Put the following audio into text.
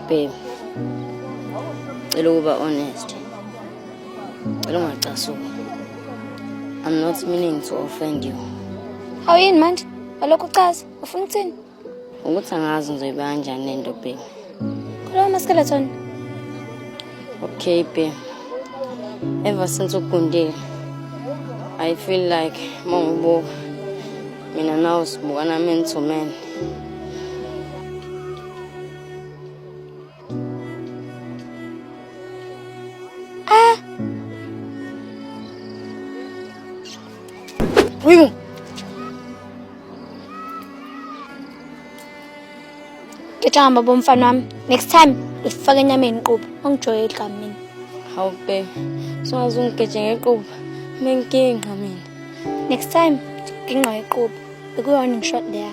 Babe, cela ukuba honest. Cela ungacasuki. I'm not meaning to offend you. How yini manje? Alokho uchaza, ufuna ukuthini? Ukuthi angazi ngizoyiba kanjani lento babe. Khuluma maskeleton. Okay babe. Ever since ukundile, I feel like mangibuka mina nawe sibukana man to man. Uyu. Ngijahamba bomfana wami. Next time ifake enyameni iqhubu. Ungijoyela kamini. Hawu babe. Songaze ungigeje ngeqhubu. Menkinga mina. Next time nginqa iqhubu. Bekuyona ngishot there.